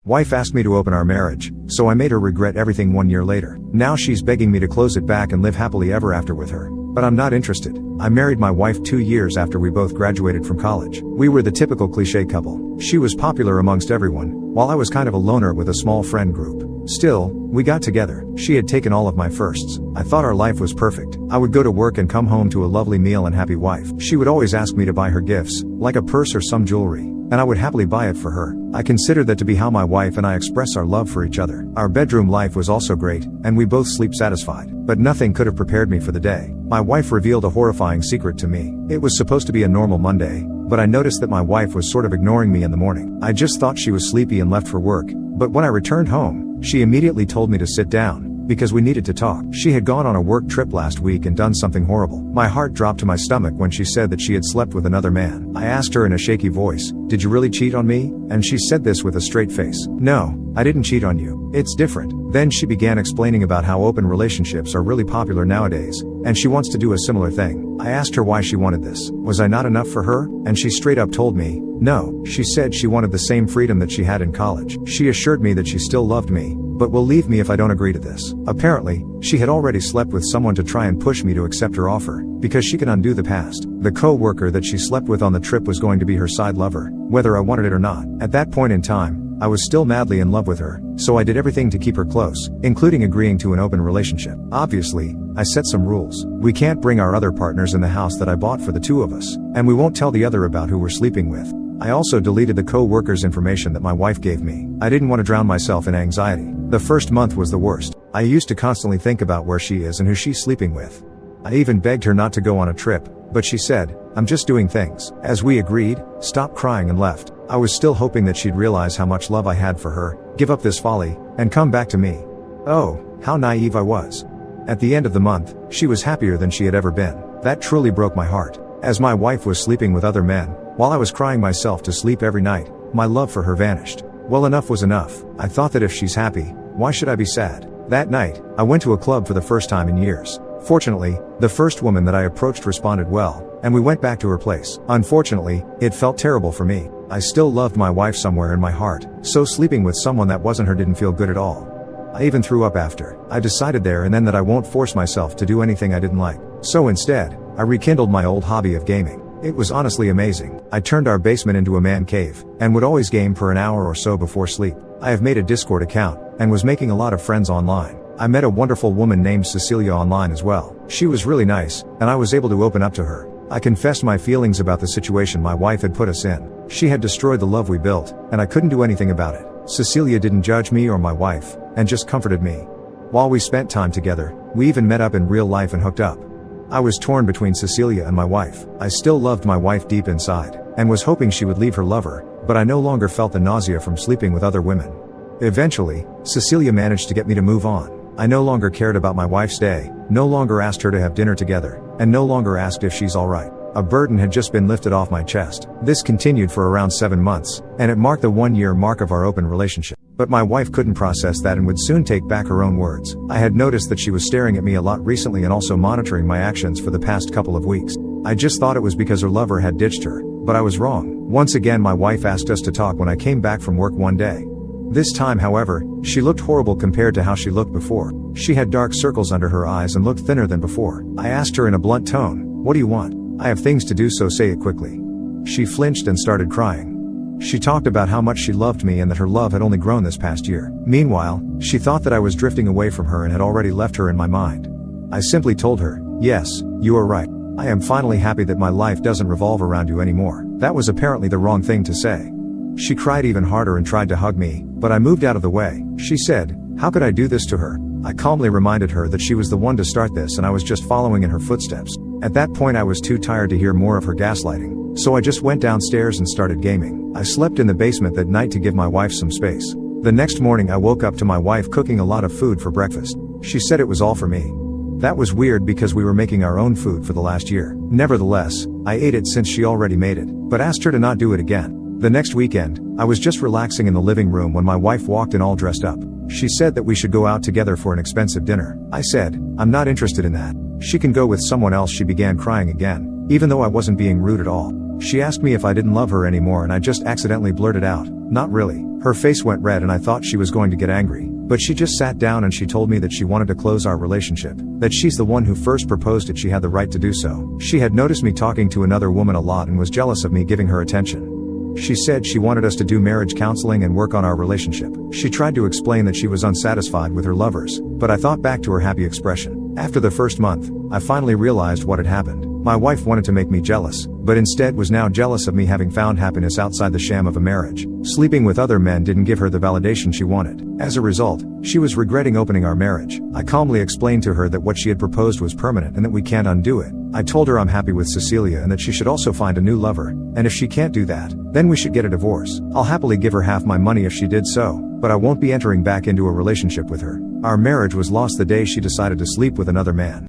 Wife asked me to open our marriage, so I made her regret everything 1 year later. Now she's begging me to close it back and live happily ever after with her. But I'm not interested. I married my wife 2 years after we both graduated from college. We were the typical cliché couple. She was popular amongst everyone, while I was kind of a loner with a small friend group. Still, we got together. She had taken all of my firsts. I thought our life was perfect. I would go to work and come home to a lovely meal and happy wife. She would always ask me to buy her gifts, like a purse or some jewelry, and I would happily buy it for her. I considered that to be how my wife and I express our love for each other. Our bedroom life was also great, and we both sleep satisfied. But nothing could have prepared me for the day. My wife revealed a horrifying secret to me. It was supposed to be a normal Monday, but I noticed that my wife was sort of ignoring me in the morning. I just thought she was sleepy and left for work, but when I returned home, she immediately told me to sit down, because we needed to talk. She had gone on a work trip last week and done something horrible. My heart dropped to my stomach when she said that she had slept with another man. I asked her in a shaky voice, "Did you really cheat on me?" And she said this with a straight face. "No, I didn't cheat on you. It's different." Then she began explaining about how open relationships are really popular nowadays, and she wants to do a similar thing. I asked her why she wanted this. Was I not enough for her? And she straight up told me, no. She said she wanted the same freedom that she had in college. She assured me that she still loved me, but will leave me if I don't agree to this. Apparently, she had already slept with someone to try and push me to accept her offer, because she could undo the past. The co-worker that she slept with on the trip was going to be her side lover, whether I wanted it or not. At that point in time, I was still madly in love with her, so I did everything to keep her close, including agreeing to an open relationship. Obviously, I set some rules. We can't bring our other partners in the house that I bought for the two of us, and we won't tell the other about who we're sleeping with. I also deleted the co-worker's information that my wife gave me. I didn't want to drown myself in anxiety. The first month was the worst. I used to constantly think about where she is and who she's sleeping with. I even begged her not to go on a trip, but she said, "I'm just doing things." As we agreed, stopped crying and left. I was still hoping that she'd realize how much love I had for her, give up this folly, and come back to me. Oh, how naive I was. At the end of the month, she was happier than she had ever been. That truly broke my heart. As my wife was sleeping with other men, while I was crying myself to sleep every night, my love for her vanished. Well, enough was enough. I thought that if she's happy, why should I be sad? That night, I went to a club for the first time in years. Fortunately, the first woman that I approached responded well, and we went back to her place. Unfortunately, it felt terrible for me. I still loved my wife somewhere in my heart, so sleeping with someone that wasn't her didn't feel good at all. I even threw up after. I decided there and then that I won't force myself to do anything I didn't like. So instead, I rekindled my old hobby of gaming. It was honestly amazing. I turned our basement into a man cave, and would always game for an hour or so before sleep. I have made a Discord account, and was making a lot of friends online. I met a wonderful woman named Cecilia online as well. She was really nice, and I was able to open up to her. I confessed my feelings about the situation my wife had put us in. She had destroyed the love we built, and I couldn't do anything about it. Cecilia didn't judge me or my wife, and just comforted me. While we spent time together, we even met up in real life and hooked up. I was torn between Cecilia and my wife. I still loved my wife deep inside, and was hoping she would leave her lover, but I no longer felt the nausea from sleeping with other women. Eventually, Cecilia managed to get me to move on. I no longer cared about my wife's day, no longer asked her to have dinner together, and no longer asked if she's alright. A burden had just been lifted off my chest. This continued for around 7 months, and it marked the 1-year mark of our open relationship. But my wife couldn't process that and would soon take back her own words. I had noticed that she was staring at me a lot recently and also monitoring my actions for the past couple of weeks. I just thought it was because her lover had ditched her, but I was wrong. Once again, my wife asked us to talk when I came back from work one day. This time, however, she looked horrible compared to how she looked before. She had dark circles under her eyes and looked thinner than before. I asked her in a blunt tone, "What do you want?" "I have things to do, so say it quickly." She flinched and started crying. She talked about how much she loved me and that her love had only grown this past year. Meanwhile, she thought that I was drifting away from her and had already left her in my mind. I simply told her, "Yes, you are right. I am finally happy that my life doesn't revolve around you anymore." That was apparently the wrong thing to say. She cried even harder and tried to hug me, but I moved out of the way. She said, "How could I do this to her?" I calmly reminded her that she was the one to start this and I was just following in her footsteps. At that point I was too tired to hear more of her gaslighting, so I just went downstairs and started gaming. I slept in the basement that night to give my wife some space. The next morning I woke up to my wife cooking a lot of food for breakfast. She said it was all for me. That was weird because we were making our own food for the last year. Nevertheless, I ate it since she already made it, but asked her to not do it again. The next weekend, I was just relaxing in the living room when my wife walked in all dressed up. She said that we should go out together for an expensive dinner. I said, "I'm not interested in that. She can go with someone else." She began crying again, even though I wasn't being rude at all. She asked me if I didn't love her anymore and I just accidentally blurted out, "Not really." Her face went red and I thought she was going to get angry. But she just sat down and she told me that she wanted to close our relationship. That she's the one who first proposed it, she had the right to do so. She had noticed me talking to another woman a lot and was jealous of me giving her attention. She said she wanted us to do marriage counseling and work on our relationship. She tried to explain that she was unsatisfied with her lovers, but I thought back to her happy expression. After the first month, I finally realized what had happened. My wife wanted to make me jealous, but instead was now jealous of me having found happiness outside the sham of a marriage. Sleeping with other men didn't give her the validation she wanted. As a result, she was regretting opening our marriage. I calmly explained to her that what she had proposed was permanent and that we can't undo it. I told her I'm happy with Cecilia and that she should also find a new lover, and if she can't do that, then we should get a divorce. I'll happily give her half my money if she did so, but I won't be entering back into a relationship with her. Our marriage was lost the day she decided to sleep with another man.